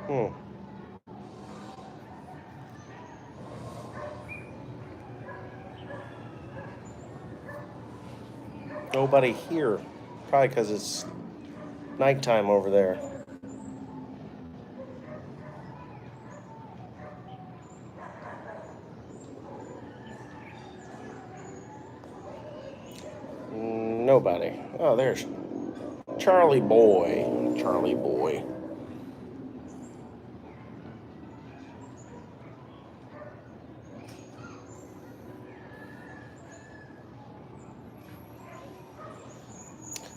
Hmm. Nobody here. Probably because it's nighttime over there. Nobody. Oh, there's Charlie Boy. Charlie Boy.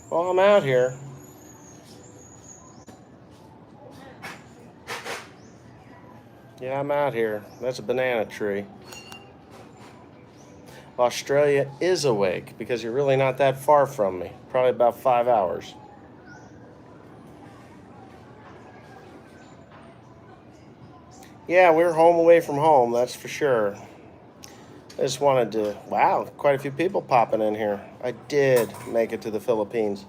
Well, I'm out here. Yeah, I'm out here. That's a banana tree. Australia is awake because you're really not that far from me. Probably about 5 hours. Yeah, we're home away from home, that's for sure. I just wanted to. Wow, quite a few people popping in here. I did make it to the Philippines.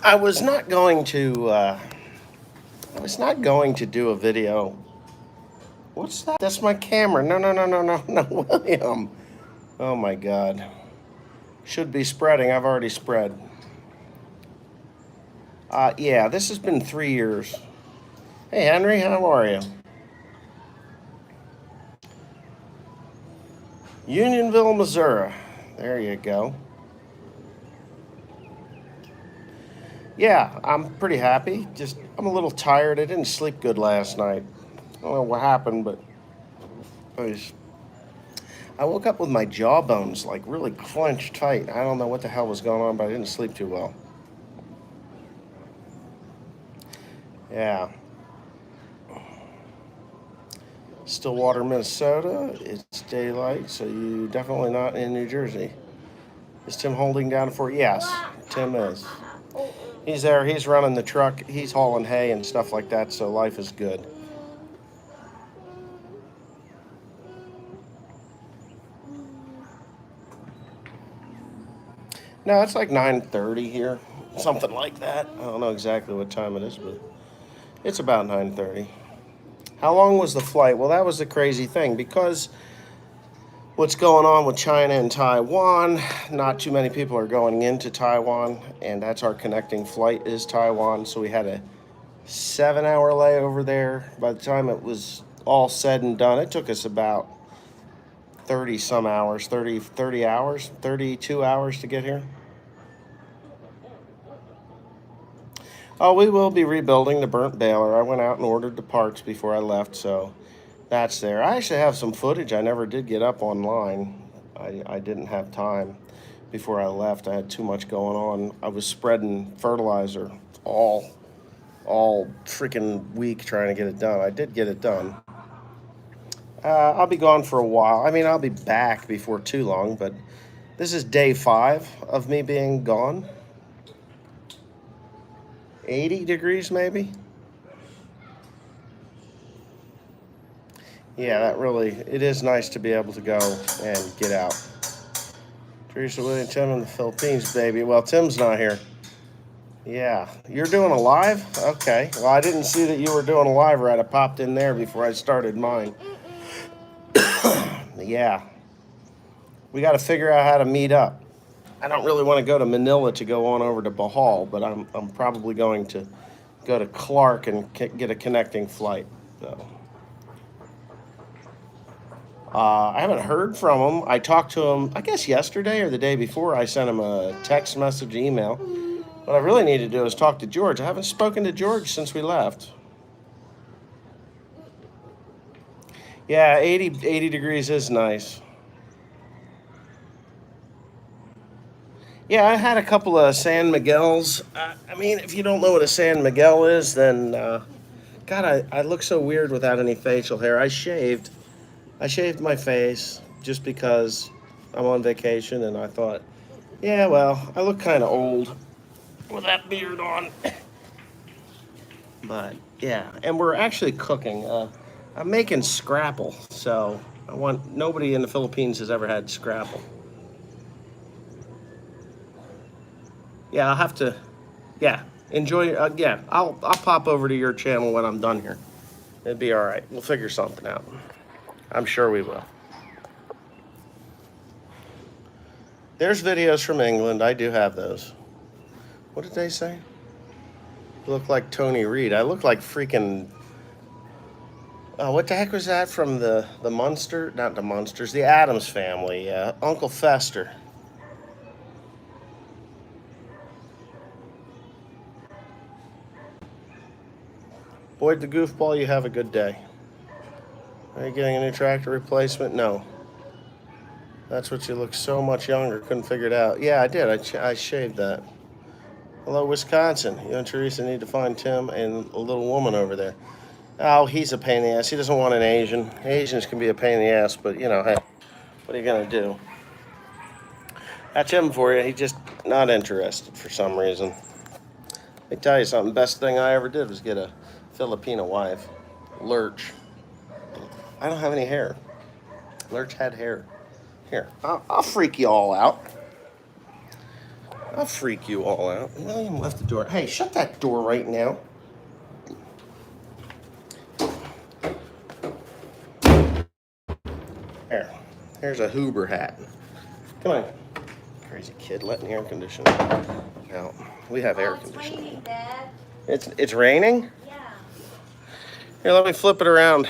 I was not going to. I was not going to do a video. What's that? That's my camera. No, no, no, no, no, no, William. Oh my God. Should be spreading. I've already spread. Yeah, this has been 3 years. Hey, Henry, how are you? Unionville, Missouri. There you go. Yeah, I'm pretty happy. Just, I'm a little tired. I didn't sleep good last night. I don't know what happened, but I woke up with my jawbones like really clenched tight. I don't know what the hell was going on, but I didn't sleep too well. Yeah. Stillwater, Minnesota. It's daylight, so you definitely not in New Jersey. Is Tim holding down for? Yes, Tim is. He's there. He's running the truck. He's hauling hay and stuff like that. So life is good. No, it's like 9:30 here, something like that. I don't know exactly what time it is, but it's about 9:30. How long was the flight? Well, that was the crazy thing because what's going on with China and Taiwan. Not too many people are going into Taiwan, and that's our connecting flight is Taiwan. So we had a 7 hour layover there. By the time it was all said and done, it took us about 30 some hours, 30 hours, 32 hours to get here. Oh, we will be rebuilding the burnt baler. I went out and ordered the parts before I left, so that's there. I actually have some footage I never did get up online. I didn't have time before I left. I had too much going on. I was spreading fertilizer all all freaking week trying to get it done. I did get it done. I'll be gone for a while. I mean, I'll be back before too long, but this is day 5 of me being gone. 80 degrees, maybe? Yeah, that really, it is nice to be able to go and get out. Teresa, William, Tim in the Philippines, baby. Well, Tim's not here. Yeah, you're doing a live? Okay. Well, I didn't see that you were doing a live right. I popped in there before I started mine. Yeah, we got to figure out how to meet up. I don't really want to go to Manila to go on over to Bohol, but I'm probably going to go to Clark and get a connecting flight. So I haven't heard from him. I talked to him, I guess yesterday or the day before. I sent him a text message, email. What I really need to do is talk to George. I haven't spoken to George since we left. Yeah, 80 degrees is nice. Yeah, I had a couple of San Miguel's. I mean, if you don't know what a San Miguel is, then God, I look so weird without any facial hair. I shaved. I shaved my face just because I'm on vacation, and I thought, yeah, well, I look kind of old with that beard on. But yeah, and we're actually cooking. I'm making Scrapple, so I want nobody in the Philippines has ever had Scrapple. Yeah, I'll have to. Yeah, Enjoy. Yeah, I'll pop over to your channel when I'm done here. It'd be all right. We'll figure something out. I'm sure we will. There's videos from England. I do have those. What did they say? You look like Tony Reed. I look like freaking. What the heck was that from the Munster? Not the Munsters. The Addams Family. Uncle Fester. Boyd the Goofball, you have a good day. Are you getting a new tractor replacement? No. That's what you look so much younger. Couldn't figure it out. Yeah, I did. I shaved that. Hello, Wisconsin. You and Teresa need to find Tim and a little woman over there. Oh, he's a pain in the ass. He doesn't want an Asian. Asians can be a pain in the ass, but you know, hey, what are you gonna do? That's him for you. He's just not interested for some reason. Let me tell you something. Best thing I ever did was get a Filipino wife, Lurch. I don't have any hair. Lurch had hair. Here, I'll freak you all out. I'll freak you all out. William left the door. Hey, shut that door right now. Here's a Hoover hat. Come on. Crazy kid letting the air conditioner out. We have air conditioning. It's raining, Dad. It's raining? Yeah. Here, let me flip it around.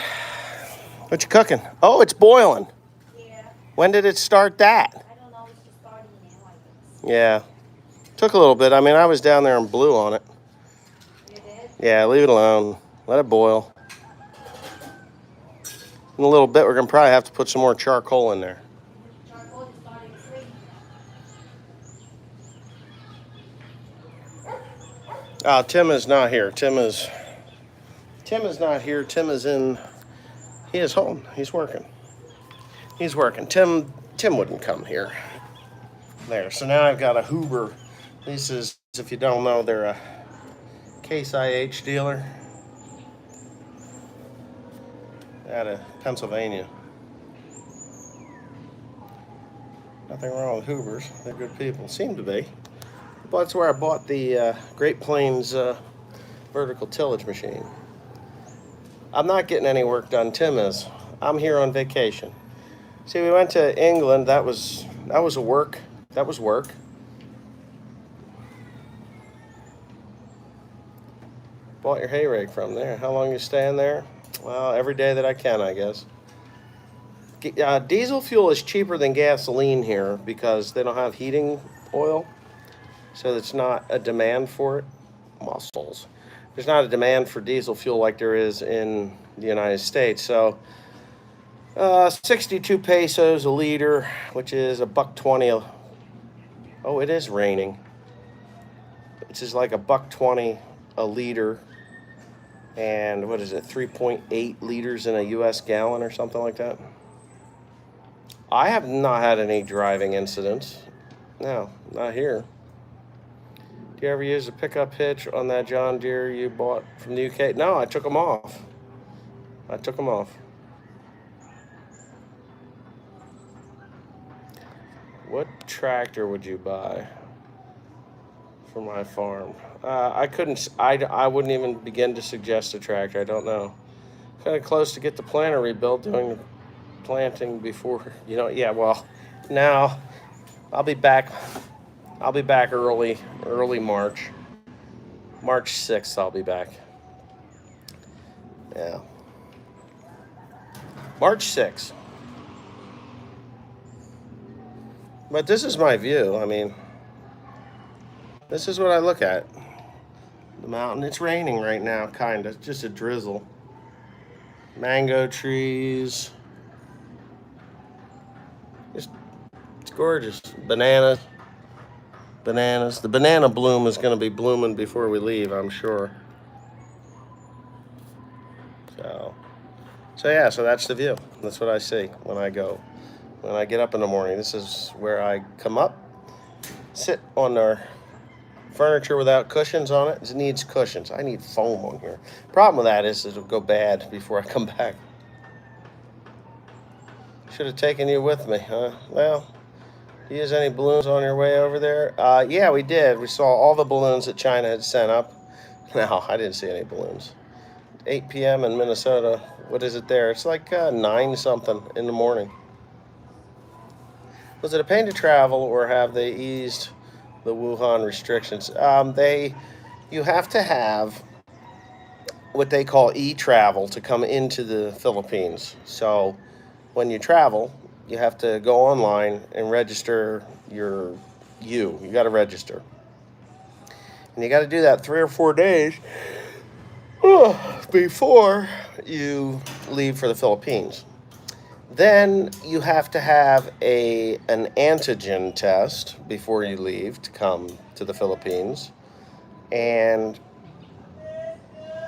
What you cooking? Oh, it's boiling. Yeah. When did it start that? I don't know. It's just starting now, I guess. Yeah. Took a little bit. I mean, I was down there and blew on it. You did? Yeah, leave it alone. Let it boil. In a little bit, we're going to probably have to put some more charcoal in there. Charcoal is starting to freeze. Tim is not here. Tim is not here. Tim is in. He is home. He's working. Tim wouldn't come here. There. So now I've got a Hoover. This is, if you don't know, they're a Case IH dealer out of Pennsylvania. Nothing wrong with Hoovers. They're good people. Seem to be. But that's where I bought the Great Plains vertical tillage machine. I'm not getting any work done. Tim is. I'm here on vacation. See, we went to England. That was a work. That was work. Bought your hay rake from there. How long you staying there? Well, every day that I can, I guess. Diesel fuel is cheaper than gasoline here because they don't have heating oil, so it's not a demand for it. Muscles. There's not a demand for diesel fuel like there is in the United States. So 62 pesos a liter, which is $1.20. Oh, it is raining. It's just like $1.20 a liter. And what is it, 3.8 liters in a U.S. gallon or something like that? I have not had any driving incidents. No, not here. Do you ever use a pickup hitch on that John Deere you bought from the UK? No, I took them off. What tractor would you buy for my farm? I wouldn't even begin to suggest a tractor. I don't know. Kind of close to get the planter rebuilt, doing the planting before, yeah, well, now I'll be back early March. March 6th, I'll be back. Yeah. March 6th. But this is my view. I mean, this is what I look at. The mountain. It's raining right now, kind of. Just a drizzle. Mango trees. It's gorgeous. Bananas. The banana bloom is going to be blooming before we leave, I'm sure. So yeah, so that's the view. That's what I see when I go. When I get up in the morning, this is where I come up, sit on our furniture without cushions on it. It needs cushions. I need foam on here. Problem with that is it'll go bad before I come back. Should have taken you with me, huh? Well, You use any balloons on your way over there? Yeah, we did. We saw all the balloons that China had sent up. No, I didn't see any balloons. 8 p.m. in Minnesota. What is it there? It's like 9 something in the morning. Was it a pain to travel, or have they eased the Wuhan restrictions? You have to have what they call e-travel to come into the Philippines. So when you travel, you have to go online and register you got to register, and you got to do that 3 or 4 days before you leave for the Philippines. Then you have to have an antigen test before you leave to come to the Philippines, and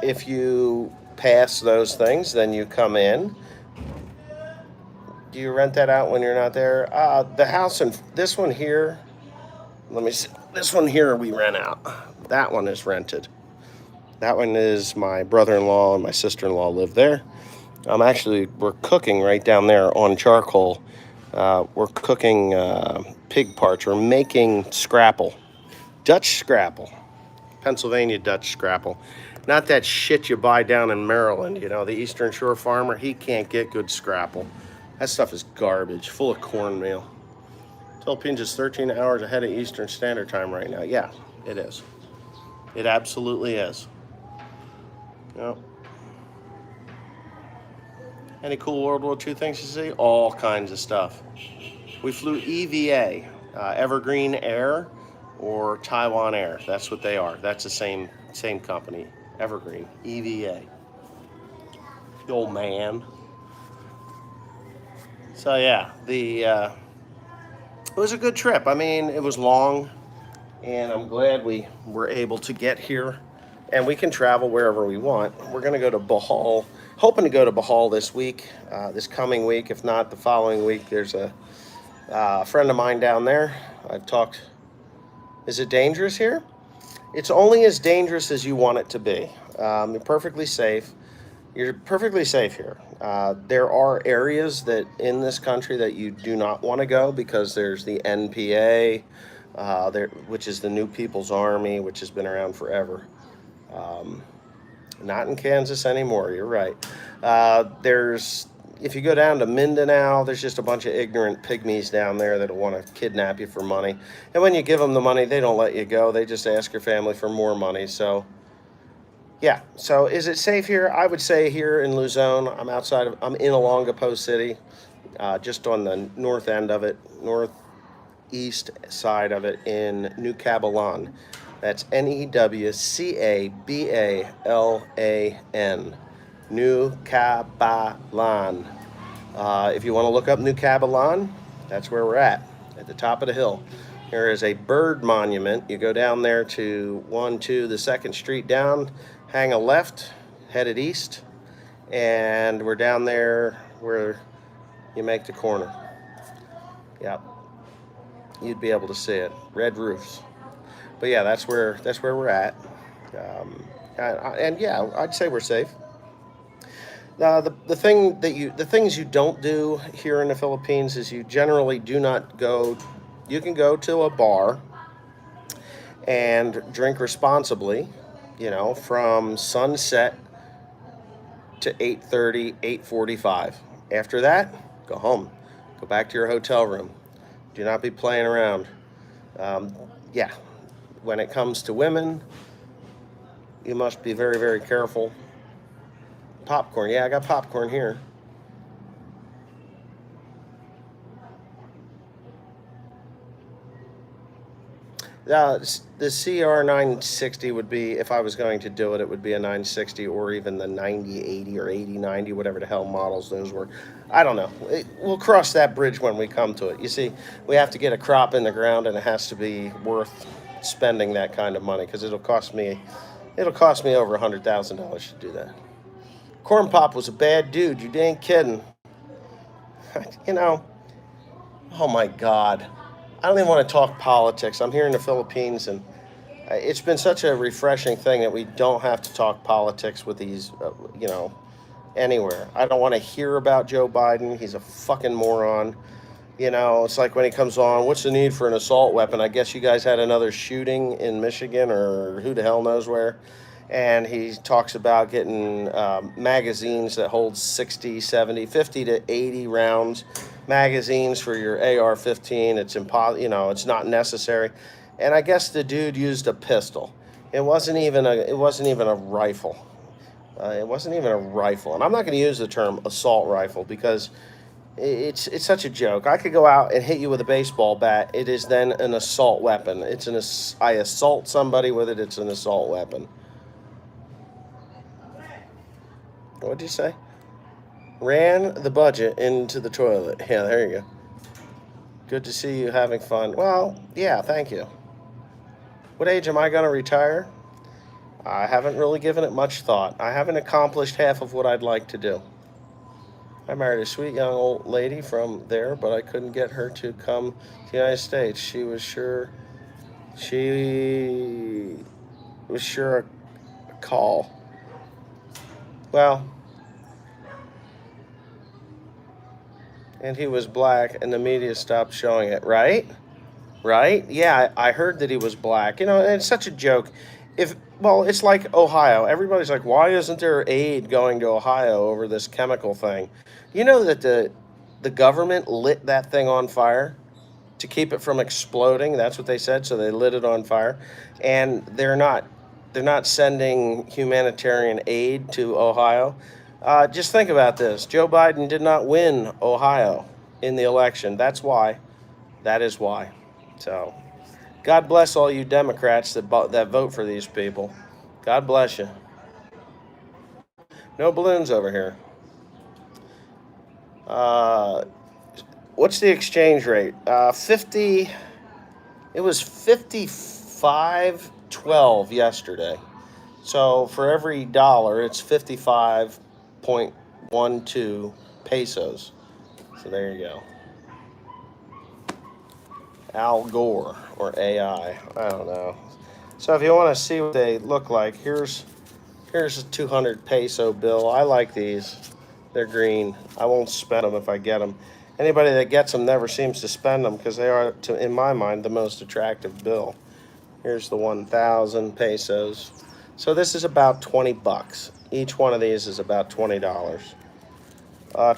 if you pass those things, then you come in. Do you rent that out when you're not there? The house and this one here. Let me see. This one here we rent out. That one is rented. That one is my brother-in-law and my sister-in-law live there. We're cooking right down there on charcoal. We're cooking pig parts. We're making scrapple, Dutch scrapple, Pennsylvania Dutch scrapple. Not that shit you buy down in Maryland. You know, the Eastern Shore farmer, he can't get good scrapple. That stuff is garbage, full of cornmeal. Philippines is 13 hours ahead of Eastern Standard Time right now. Yeah, it is. It absolutely is. Yep. Any cool World War II things to see? All kinds of stuff. We flew EVA, Evergreen Air, or Taiwan Air. That's what they are. That's the same company. Evergreen, EVA. The old man. So yeah, it was a good trip. I mean, it was long, and I'm glad we were able to get here, and we can travel wherever we want. We're going to go to Bohol, hoping to go to Bohol this week, this coming week. If not, the following week. There's a friend of mine down there. I've talked. Is it dangerous here? It's only as dangerous as you want it to be. You're perfectly safe. You're perfectly safe here. There are areas that in this country that you do not want to go, because there's the NPA, which is the New People's Army, which has been around forever. Not in Kansas anymore. You're right. If you go down to Mindanao, there's just a bunch of ignorant pygmies down there that want to kidnap you for money. And when you give them the money, they don't let you go. They just ask your family for more money. So, yeah. So, is it safe here? I would say here in Luzon. I'm in Olongapo City, just on the north end of it, northeast side of it, in New Cabalan. That's Necabalan. New Cabalan. If you want to look up New Cabalan, that's where we're at the top of the hill. There is a bird monument. You go down there to the 2nd Street down, hang a left, headed east, and we're down there where you make the corner. Yep. You'd be able to see it. Red roofs. But yeah, that's where we're at. And yeah, I'd say we're safe. The things you don't do here in the Philippines is you generally do not go. You can go to a bar and drink responsibly, from sunset to 8:30, 8:45. After that, go home. Go back to your hotel room. Do not be playing around. Yeah, when it comes to women, you must be very, very careful. Popcorn. Yeah, I got popcorn here. The CR 960 would be, if I was going to do it, it would be a 960, or even the 9080 or 8090, whatever the hell models those were. I don't know. We'll cross that bridge when we come to it. You see, we have to get a crop in the ground, and it has to be worth spending that kind of money, because it'll cost me over $100,000 to do that. Corn Pop was a bad dude. You ain't kidding. Oh my God. I don't even want to talk politics. I'm here in the Philippines, and it's been such a refreshing thing that we don't have to talk politics with these, anywhere. I don't want to hear about Joe Biden. He's a fucking moron. You know, it's like when he comes on, what's the need for an assault weapon? I guess you guys had another shooting in Michigan or who the hell knows where. And he talks about getting magazines that hold 60, 70, 50 to 80 rounds, magazines for your AR-15. It's impossible, you know, it's not necessary. And I guess the dude used a pistol. It wasn't even a rifle. It wasn't even a rifle. And I'm not going to use the term assault rifle because it's such a joke. I could go out and hit you with a baseball bat. It is then an assault weapon. I assault somebody with it. It's an assault weapon. What'd you say? Ran the budget into the toilet. Yeah, there you go. Good to see you having fun. Well, yeah, thank you. What age am I going to retire? I haven't really given it much thought. I haven't accomplished half of what I'd like to do. I married a sweet young old lady from there, but I couldn't get her to come to the United States. She was sure a call. Well, and he was black, and the media stopped showing it, right? Right? Yeah, I heard that he was black. You know, and it's such a joke. It's like Ohio. Everybody's like, why isn't there aid going to Ohio over this chemical thing? You know that the government lit that thing on fire to keep it from exploding. That's what they said. So they lit it on fire, and they're not sending humanitarian aid to Ohio. Just think about this: Joe Biden did not win Ohio in the election. That's why. That is why. So, God bless all you Democrats that vote for these people. God bless you. No balloons over here. Uh, what's the exchange rate? 50. It was 55.12 yesterday. So for every dollar, it's 55.12 pesos. So there you go. Al Gore or AI. I don't know. So if you want to see what they look like, here's a 200 peso bill. I like these. They're green. I won't spend them if I get them. Anybody that gets them never seems to spend them because they are, in my mind, the most attractive bill. Here's the 1,000 pesos. So this is about 20 bucks. Each one of these is about $20.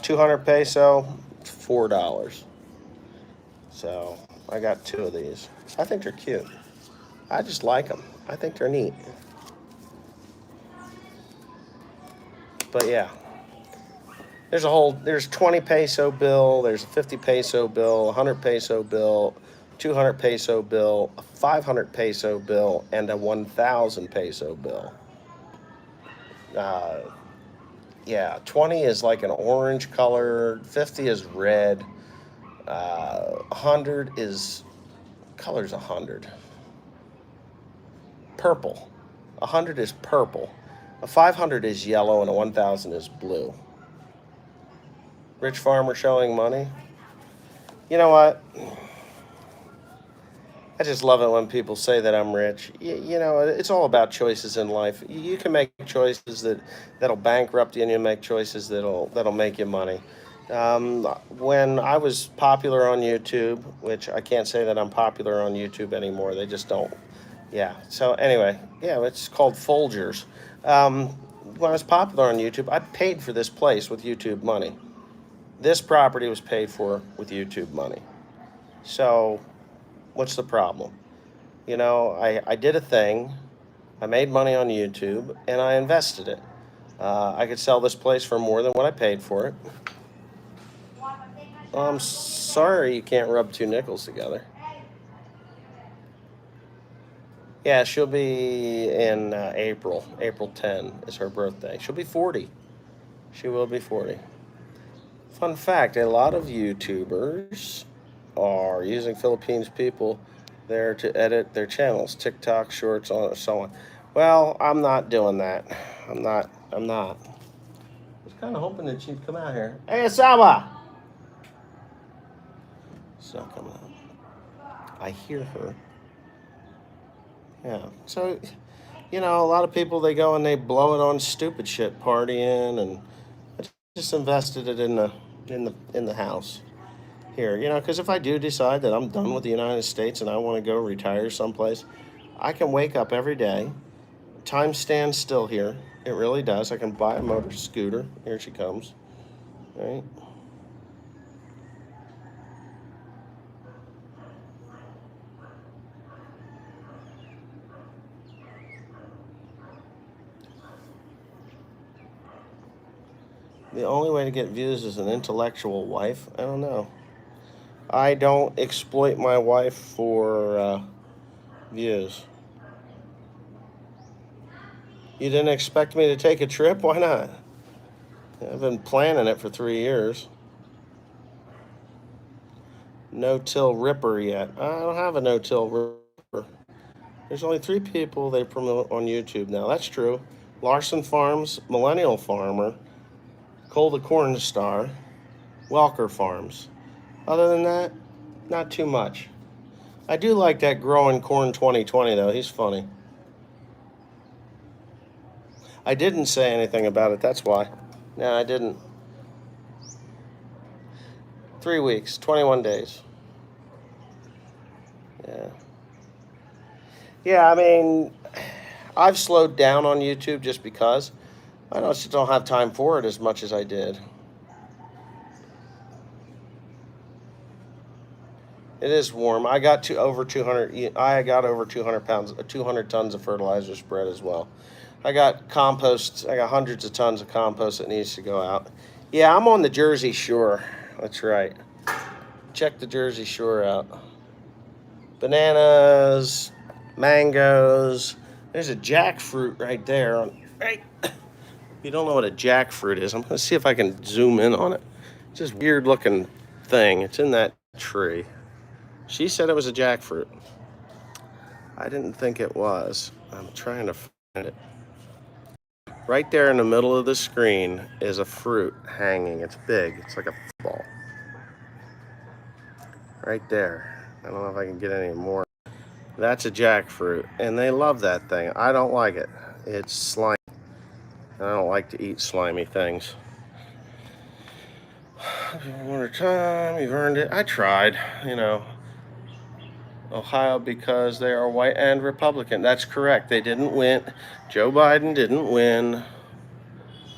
200 peso, $4. So I got two of these. I think they're cute. I just like them. I think they're neat. But yeah, there's 20 peso bill, there's a 50 peso bill, 100 peso bill, 200 peso bill, a 500 peso bill, and a 1,000 peso bill. Uh, yeah, 20 is like an orange color, 50 is red, 100 is, color's 100. Purple. 100 is purple. A 500 is yellow and a 1,000 is blue. Rich farmer showing money. You know what? I just love it when people say that I'm rich. You know, it's all about choices in life. You can make choices that'll bankrupt you, and you make choices that'll make you money. When I was popular on YouTube, which I can't say that I'm popular on YouTube anymore, they just don't. Yeah. So anyway, yeah, it's called Folgers. When I was popular on YouTube, I paid for this place with YouTube money. This property was paid for with YouTube money. So what's the problem? You know, I did a thing. I made money on YouTube, and I invested it. I could sell this place for more than what I paid for it. I'm sorry you can't rub two nickels together. Yeah, she'll be in April. April 10 is her birthday. She'll be 40. She will be 40. Fun fact, a lot of YouTubers are using Philippines people there to edit their channels, TikTok, Shorts, so on. Well, I'm not doing that. I'm not. I was kind of hoping that she'd come out here. Hey, Asama! She's not coming out. I hear her. Yeah. So, you know, a lot of people, they go and they blow it on stupid shit, partying, and I just invested it in the house here, because if I do decide that I'm done with the United States and I want to go retire someplace, I can wake up every day. Time stands still here. It really does. I can buy a motor scooter. Here she comes. Right? The only way to get views is an intellectual wife. I don't know. I don't exploit my wife for views. You didn't expect me to take a trip? Why not? I've been planning it for 3 years. No-till ripper yet. I don't have a no-till ripper. There's only 3 people they promote on YouTube now. That's true. Larson Farms, Millennial Farmer, Cole the Corn Star, Welker Farms. Other than that, not too much. I do like that Growing Corn 2020 though. He's funny. I didn't say anything about it. That's why. No, I didn't. 3 weeks, 21 days. Yeah. Yeah, I mean, I've slowed down on YouTube just because I just don't have time for it as much as I did. It is warm. I got over 200. I got over 200 pounds, 200 tons of fertilizer spread as well. I got compost. I got hundreds of tons of compost that needs to go out. Yeah, I'm on the Jersey Shore. That's right. Check the Jersey Shore out. Bananas, mangoes. There's a jackfruit right there. Right. If you don't know what a jackfruit is, I'm going to see if I can zoom in on it. It's just weird looking thing. It's in that tree. She said it was a jackfruit. I didn't think it was. I'm trying to find it. Right there in the middle of the screen is a fruit hanging. It's big. It's like a football. Right there. I don't know if I can get any more. That's a jackfruit, and they love that thing. I don't like it. It's slimy. I don't like to eat slimy things. One time, you've earned it. I tried, Ohio because they are white and Republican. That's correct. They didn't win. Joe Biden didn't win.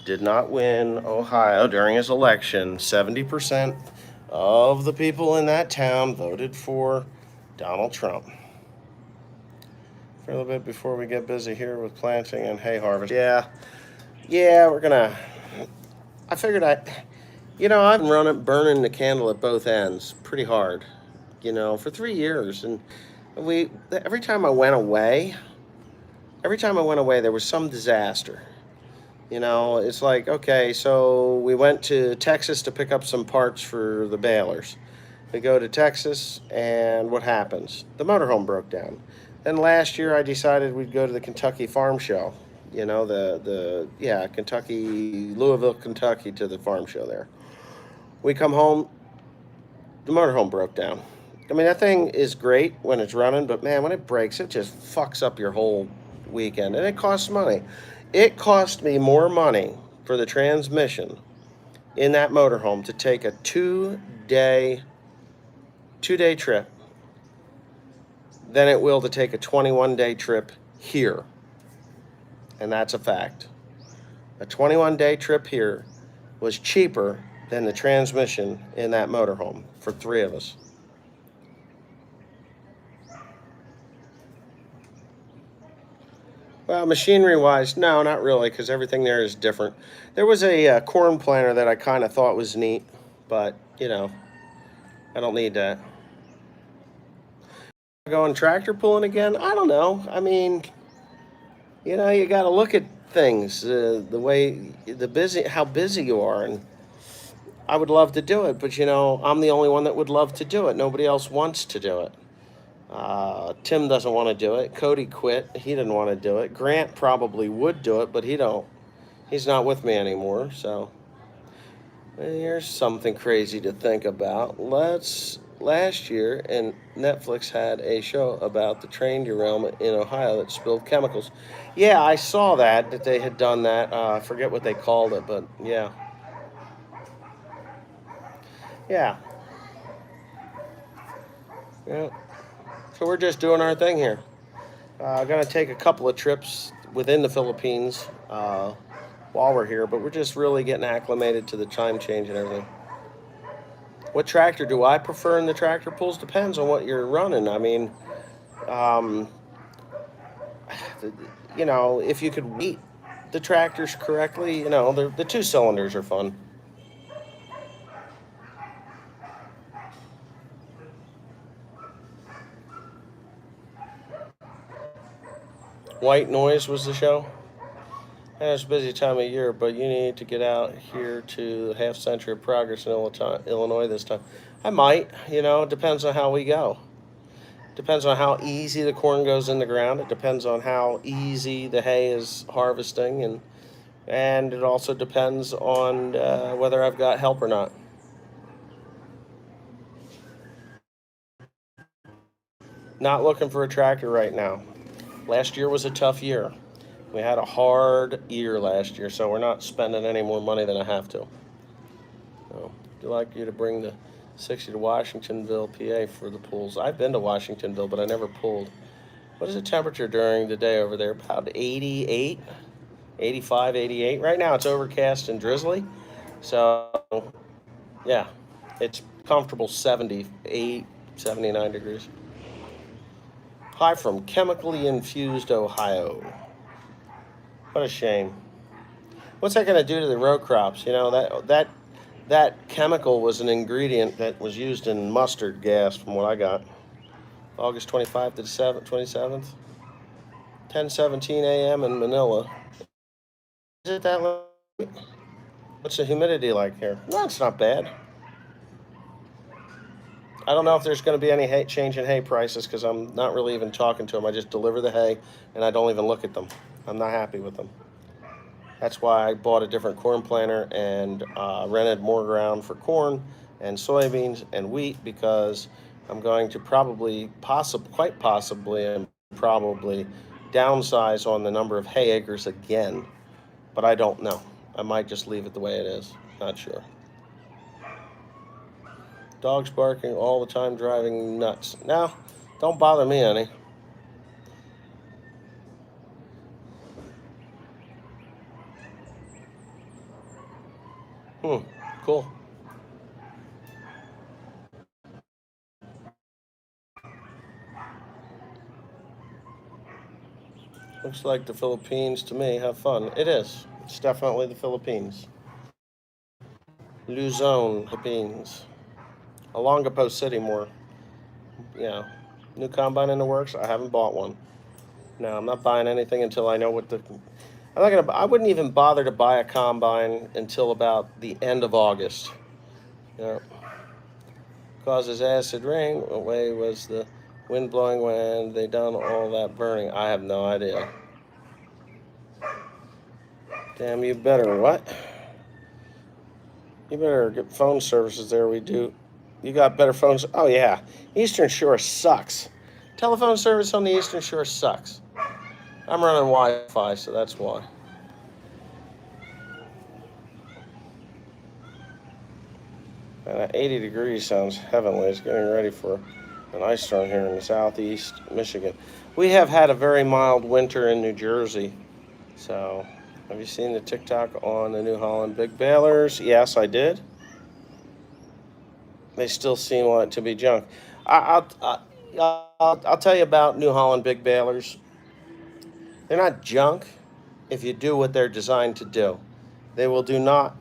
Did not win Ohio during his election. 70% of the people in that town voted for Donald Trump. For a little bit before we get busy here with planting and hay harvest. Yeah, we're gonna. I figured I've been burning the candle at both ends pretty hard, for 3 years, and every time I went away, there was some disaster. It's like, okay, so we went to Texas to pick up some parts for the balers. We go to Texas, and what happens? The motorhome broke down. Then last year, I decided we'd go to the Kentucky Farm Show. Kentucky, Louisville, Kentucky, to the farm show there. We come home, the motorhome broke down. I mean, that thing is great when it's running, but man, when it breaks, it just fucks up your whole weekend, and it costs money. It cost me more money for the transmission in that motorhome to take a two-day trip than it will to take a 21-day trip here. And that's a fact. A 21-day trip here was cheaper than the transmission in that motorhome for 3 of us. Well, machinery-wise, no, not really, because everything there is different. There was a corn planter that I kind of thought was neat, but, I don't need that. Going tractor pulling again? I don't know. I mean, you got to look at things, how busy you are, and I would love to do it, but, I'm the only one that would love to do it. Nobody else wants to do it. Tim doesn't want to do it. Cody quit. He didn't want to do it. Grant probably would do it, but he's not with me anymore, so here's something crazy to think about. Last year, and Netflix had a show about the train derailment in Ohio that spilled chemicals. Yeah, I saw that they had done that. I forget what they called it, but yeah. Yeah. Yeah. So we're just doing our thing here. Gonna take a couple of trips within the Philippines while we're here, but we're just really getting acclimated to the time change and everything. What tractor do I prefer in the tractor pulls? Depends on what you're running. I mean, um, if you could weight the tractors correctly, the two cylinders are fun. White Noise was the show. And it's a busy time of year, but you need to get out here to Half Century of Progress in Illinois this time. I might, it depends on how we go. Depends on how easy the corn goes in the ground. It depends on how easy the hay is harvesting, and it also depends on whether I've got help or not. Not looking for a tractor right now. Last year was a tough year. We had a hard year last year, so we're not spending any more money than I have to. So, I'd like you to bring the 60 to Washingtonville, PA for the pools. I've been to Washingtonville, but I never pulled. What is the temperature during the day over there? About 88, 85, 88. Right now it's overcast and drizzly. So, yeah, it's comfortable 78, 79 degrees. Hi from chemically infused Ohio. What a shame. What's that going to do to the row crops? That chemical was an ingredient that was used in mustard gas, from what I got. August 25th to 27th, 10:17 a.m. in Manila. Is it that late? What's the humidity like here? No, it's not bad. I don't know if there's going to be any change in hay prices because I'm not really even talking to them. I just deliver the hay and I don't even look at them. I'm not happy with them. That's why I bought a different corn planter and rented more ground for corn and soybeans and wheat, because I'm going to quite possibly, and probably downsize on the number of hay acres again. But I don't know. I might just leave it the way it is. Not sure. Dogs barking all the time, driving nuts. No, don't bother me any. Hmm, cool. Looks like the Philippines to me. Have fun. It is. It's definitely the Philippines. Luzon, Philippines. Olongapo City more. Yeah. New combine in the works. I haven't bought one. No, I'm not buying anything until I know what the. I'm not gonna. I wouldn't even bother to buy a combine until about the end of August. Yeah. Causes acid rain. What way was the wind blowing when they done all that burning? I have no idea. Damn, you better what? You better get phone services there. We do. You got better phones? Oh yeah. Eastern Shore sucks. Telephone service on the Eastern Shore sucks. I'm running Wi-Fi, so that's why. 80 degrees sounds heavenly. It's getting ready for an ice storm here in the southeast Michigan. We have had a very mild winter in New Jersey. So, have you seen the TikTok on the New Holland big balers? Yes, I did. They still seem like to be junk. I'll tell you about New Holland big balers. They're not junk if you do what they're designed to do. They will not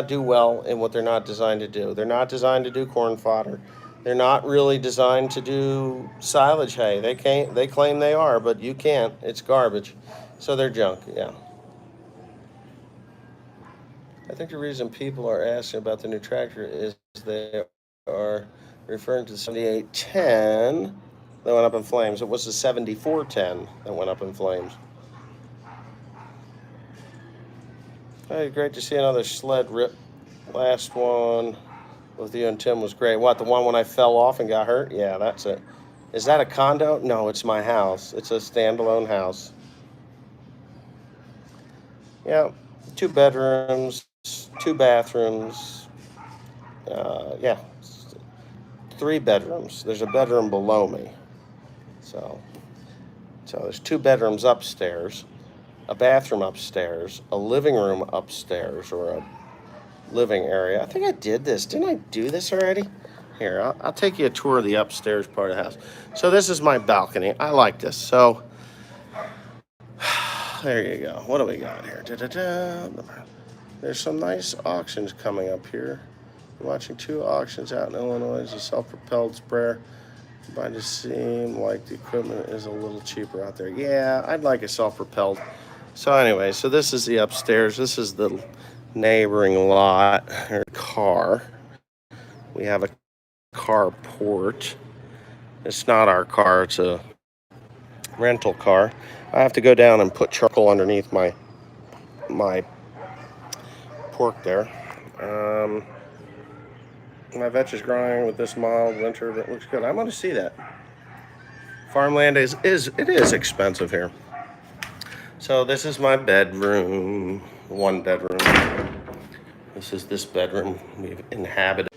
do well in what they're not designed to do. They're not designed to do corn fodder. They're not really designed to do silage hay. They claim they are, but you can't. It's garbage. So they're junk, yeah. I think the reason people are asking about the new tractor is they are referring to the 7810 that went up in flames. It was the 7410 that went up in flames. Hey, great to see another sled rip. Last one with you and Tim was great. What, the one when I fell off and got hurt? Yeah, that's it. Is that a condo? No, it's my house. It's a standalone house. Yeah, 2 bedrooms, 2 bathrooms. Yeah, 3 bedrooms. There's a bedroom below me. So there's 2 bedrooms upstairs, a bathroom upstairs, a living room upstairs, or a living area. I think I did this. Didn't I do this already? Here, I'll take you a tour of the upstairs part of the house. So this is my balcony. I like this. So there you go. What do we got here? Da-da-da. There's some nice auctions coming up here. I'm watching 2 auctions out in Illinois. There's a self-propelled sprayer. But it seemed like the equipment is a little cheaper out there. Yeah, I'd like a self-propelled. So anyway, so this is the upstairs. This is the neighboring lot or car. We have a carport. It's not our car. It's a rental car. I have to go down and put charcoal underneath my pork there. My vetch is growing with this mild winter, but it looks good. I want to see that. Farmland is expensive here. So this is my bedroom, 1 bedroom. This is this bedroom we've inhabited.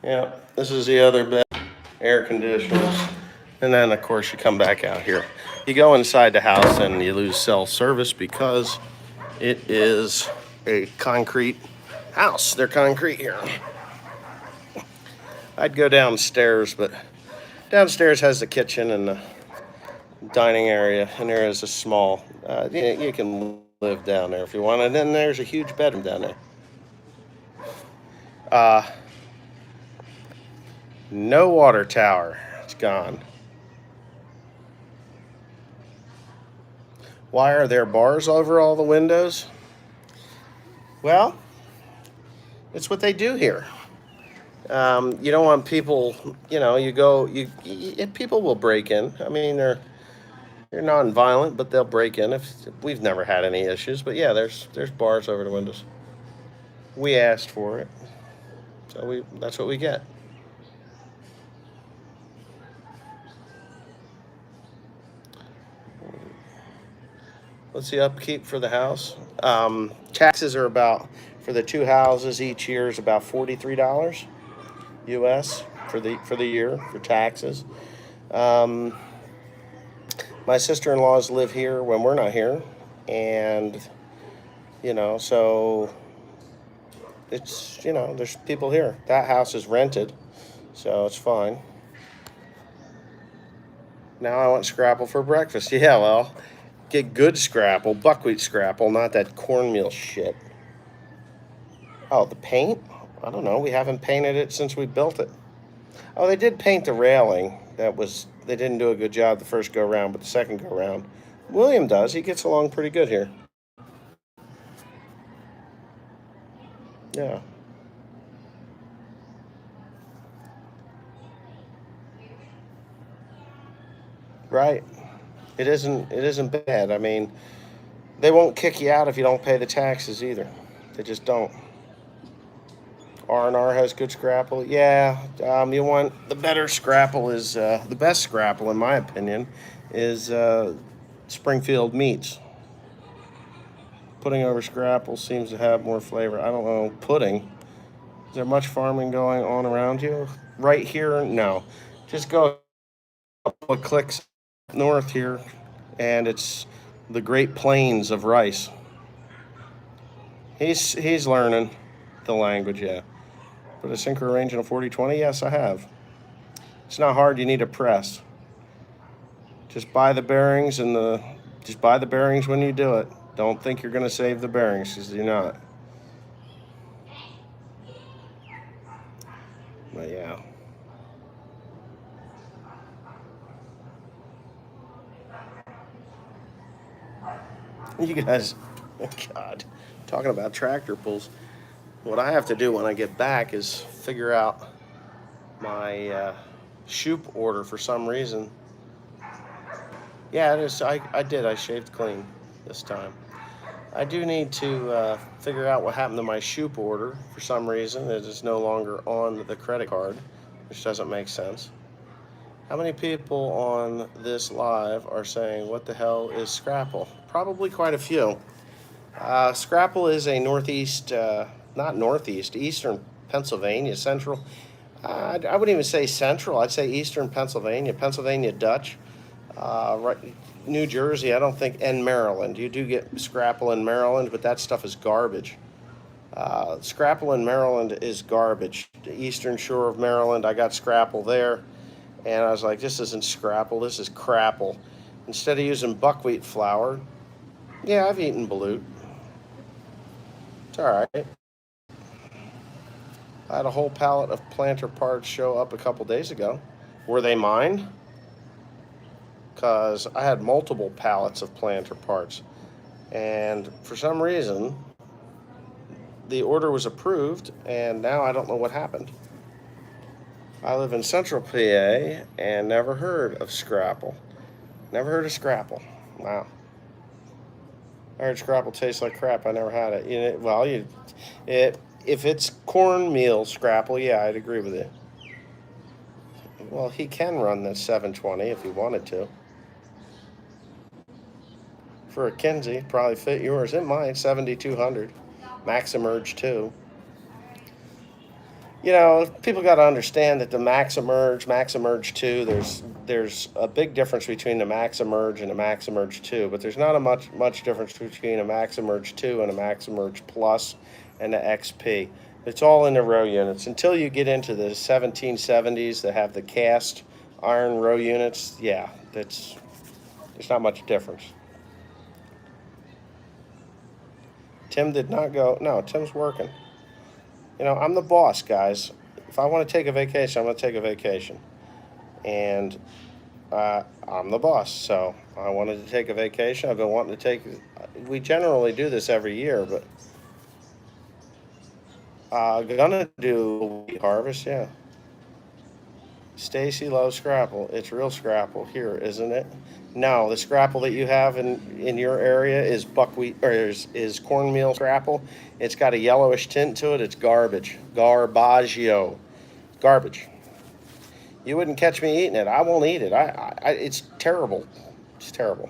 Yeah, this is the other bed, air conditioners. And then of course you come back out here. You go inside the house and you lose cell service because it is a concrete house. They're concrete here. I'd go downstairs, but downstairs has the kitchen and the dining area, and there is a small, you can live down there if you want. And then there's a huge bedroom down there. No water tower. It's gone. Why are there bars over all the windows? Well, it's what they do here. You don't want people, people will break in. I mean, they're non-violent, but they'll break in. If we've never had any issues, but yeah, there's bars over the windows. We asked for it, so that's what we get. What's the upkeep for the house? Taxes are about, for the 2 houses each year is about $43 US for the year for taxes. My sister-in-laws live here when we're not here, and so it's there's people here. That house is rented, so it's fine. Now I want Scrapple for breakfast. Yeah, well, get good Scrapple, buckwheat Scrapple, not that cornmeal shit. Oh, the paint? I don't know. We haven't painted it since we built it. Oh, they did paint the railing. They didn't do a good job the first go round, but the second go round, William does. He gets along pretty good here. Yeah. Right. It isn't bad. I mean, they won't kick you out if you don't pay the taxes either. They just don't. R&R has good Scrapple. Yeah, you want the better Scrapple is the best Scrapple in my opinion is Springfield Meats. Pudding over Scrapple seems to have more flavor. I don't know, pudding. Is there much farming going on around you? Right here, no. Just go a couple of clicks north here, and it's the Great Plains of rice. He's learning the language, yeah. Put a sinker range in a 40-20? Yes, I have. It's not hard. You need a press. Just buy the bearings just buy the bearings when you do it. Don't think you're going to save the bearings, because you're not. But yeah. You guys, oh God, talking about tractor pulls. What I have to do when I get back is figure out my shoop order for some reason. Yeah, it is. I did. I shaved clean this time. I do need to figure out what happened to my shoop order for some reason. It is no longer on the credit card, which doesn't make sense. How many people on this live are saying, what the hell is Scrapple? Probably quite a few. Scrapple is a eastern Pennsylvania, central. I wouldn't even say central. I'd say eastern Pennsylvania, Pennsylvania Dutch, right, New Jersey. I don't think, and Maryland. You do get Scrapple in Maryland, but that stuff is garbage. Scrapple in Maryland is garbage. The eastern shore of Maryland, I got Scrapple there, and I was like, this isn't Scrapple, this is Crapple. Instead of using buckwheat flour, yeah, I've eaten balut. It's all right. I had a whole pallet of planter parts show up a couple days ago. Were they mine? Because I had multiple pallets of planter parts. And for some reason, the order was approved, and now I don't know what happened. I live in central PA and never heard of Scrapple. Never heard of Scrapple. Wow. I heard Scrapple tastes like crap. I never had it. If it's cornmeal Scrapple, yeah, I'd agree with you. Well, he can run the 720 if he wanted to. For a Kinsey, probably fit yours. It might, 7200. Maximerge 2. You know, people got to understand that the Maximerge 2, there's a big difference between the Maximerge and the Maximerge 2, but there's not a much difference between a Maximerge 2 and a Maximerge Plus and the XP. It's all in the row units. Until you get into the 1770s that have the cast iron row units, yeah, there's not much difference. Tim did not go. No, Tim's working. You know, I'm the boss, guys. If I want to take a vacation, I'm going to take a vacation. And I'm the boss, so I wanted to take a vacation. I've been wanting to take. We generally do this every year, but gonna do a wheat harvest, yeah. Stacy loves Scrapple. It's real Scrapple here, isn't it? No, the Scrapple that you have in your area is buckwheat or is cornmeal Scrapple. It's got a yellowish tint to it. It's garbage. Garbaggio. Garbage. You wouldn't catch me eating it. I won't eat it. It's terrible. It's terrible.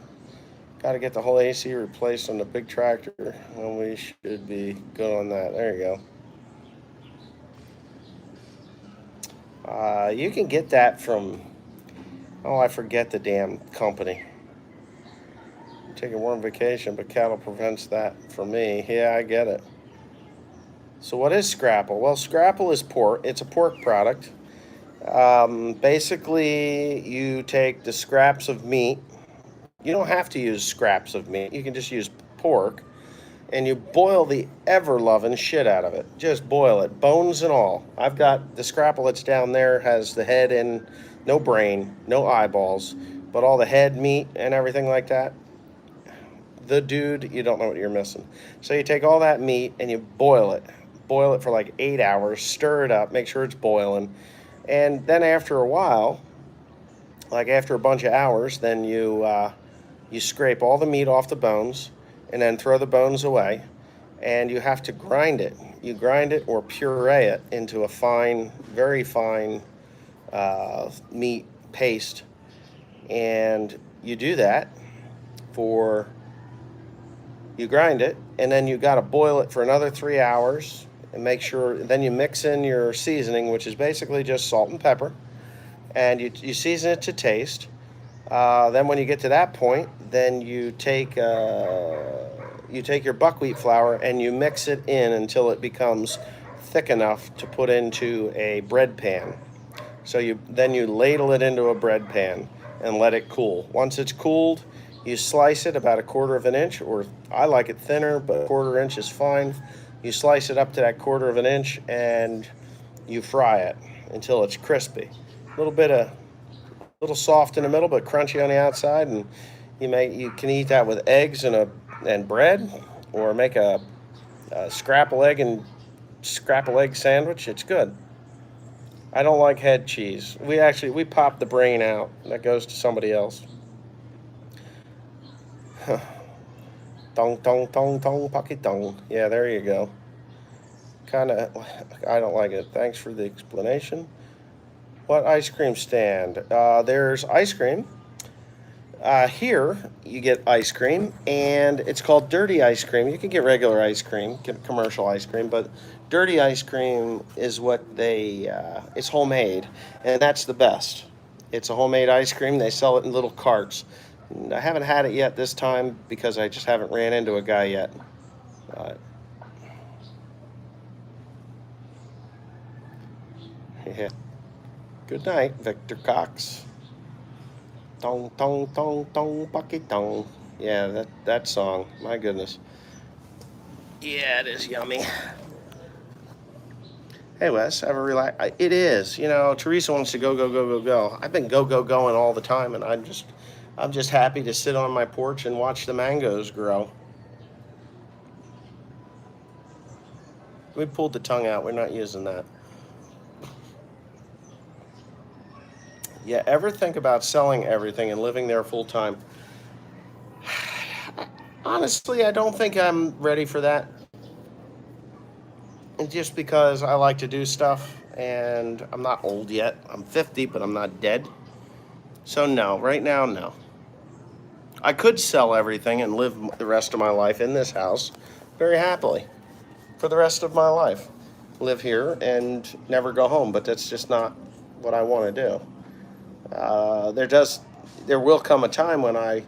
Got to get the whole AC replaced on the big tractor, and we should be good on that. There you go. You can get that from, oh, I forget the damn company. I'm taking warm vacation, but cattle prevents that for me. Yeah, I get it. So what is Scrapple? Well, Scrapple is pork. It's a pork product. Basically, you take the scraps of meat. You don't have to use scraps of meat. You can just use pork. And you boil the ever-loving shit out of it. Just boil it, bones and all. I've got the Scrapple that's down there has the head and no brain, no eyeballs, but all the head, meat, and everything like that. The dude, you don't know what you're missing. So you take all that meat and you boil it. Boil it for like 8 hours, stir it up, make sure it's boiling. And then after a while, like after a bunch of hours, then you scrape all the meat off the bones, and then throw the bones away, and you have to grind it. You grind it or puree it into a fine, very fine meat paste, and you do that you grind it, and then you got to boil it for another 3 hours, and make sure, then you mix in your seasoning, which is basically just salt and pepper, and you season it to taste. Then when you get to that point, then you take your buckwheat flour and you mix it in until it becomes thick enough to put into a bread pan. So then you ladle it into a bread pan and let it cool. Once it's cooled, you slice it about 1/4 of an inch, or I like it thinner, but 1/4 inch is fine. You slice it up to that 1/4 of an inch and you fry it until it's crispy. Little soft in the middle, but crunchy on the outside, and you can eat that with eggs and bread, or make a scrapple egg sandwich. It's good. I don't like head cheese. We pop the brain out. That goes to somebody else. Tong tong tong tong pocket tong. Yeah, there you go. I don't like it. Thanks for the explanation. What ice cream stand? There's ice cream. Here, you get ice cream, and it's called dirty ice cream. You can get regular ice cream, get commercial ice cream, but dirty ice cream is what it's homemade, and that's the best. It's a homemade ice cream. They sell it in little carts. I haven't had it yet this time because I just haven't ran into a guy yet. Uh, yeah. Good night, Victor Cox. Tong tong tong tong bucky tong. Yeah, that song. My goodness. Yeah, it is yummy. Hey Wes, have a relax. It is. You know, Teresa wants to go go go go go. I've been go go going all the time, and I'm just happy to sit on my porch and watch the mangoes grow. We pulled the tongue out. We're not using that. Yeah, ever think about selling everything and living there full time? Honestly, I don't think I'm ready for that. Just because I like to do stuff and I'm not old yet. I'm 50, but I'm not dead. So, no, right now, no. I could sell everything and live the rest of my life in this house very happily for the rest of my life. Live here and never go home, but that's just not what I want to do. There will come a time when I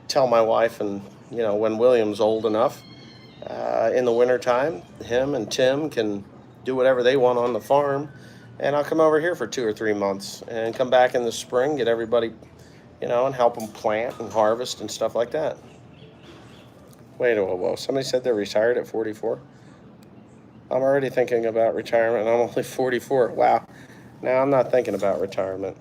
tell my wife, and when William's old enough, in the wintertime, him and Tim can do whatever they want on the farm, and I'll come over here for 2 or 3 months and come back in the spring, get everybody, and help them plant and harvest and stuff like that. Wait a while, somebody said they're retired at 44. I'm already thinking about retirement, and I'm only 44. Wow. Now I'm not thinking about retirement.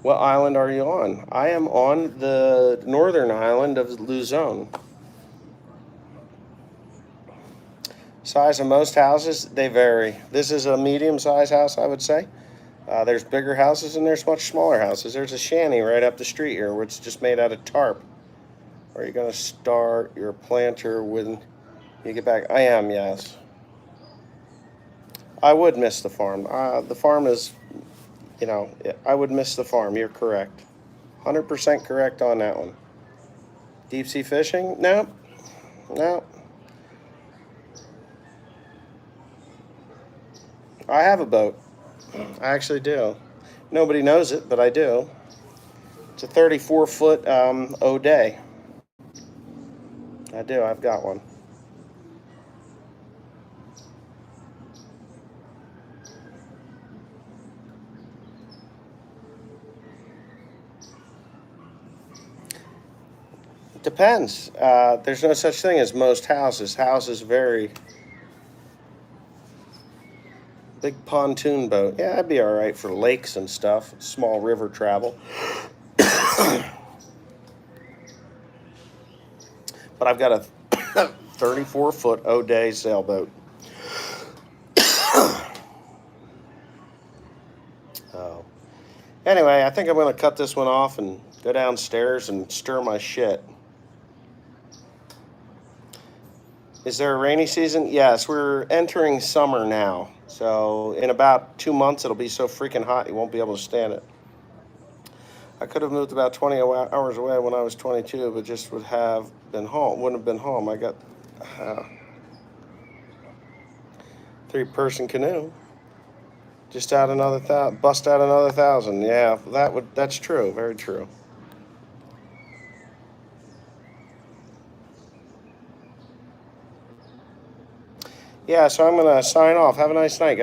What island are you on? I am on the northern island of Luzon. Size of most houses, they vary. This is a medium-sized house, I would say. There's bigger houses and there's much smaller houses. There's a shanty right up the street here, where it's just made out of tarp. Are you going to start your planter when you get back? I am, yes. I would miss the farm. The farm is, I would miss the farm. You're correct. 100% correct on that one. Deep sea fishing? No. No. I have a boat. I actually do. Nobody knows it, but I do. It's a 34-foot O'Day. I do. I've got one. It depends. There's no such thing as most houses. Houses vary. Big pontoon boat. Yeah, that'd be all right for lakes and stuff. Small river travel. But I've got a 34-foot O'Day sailboat. Oh. Anyway, I think I'm going to cut this one off and go downstairs and stir my shit. Is there a rainy season? Yes, we're entering summer now. So in about 2 months, it'll be so freaking hot you won't be able to stand it. I could have moved about 20 hours away when I was 22, but just wouldn't have been home. I got a 3-person canoe. Just bust out another 1,000. Yeah, that's true. Very true. Yeah, so I'm going to sign off. Have a nice night, guys.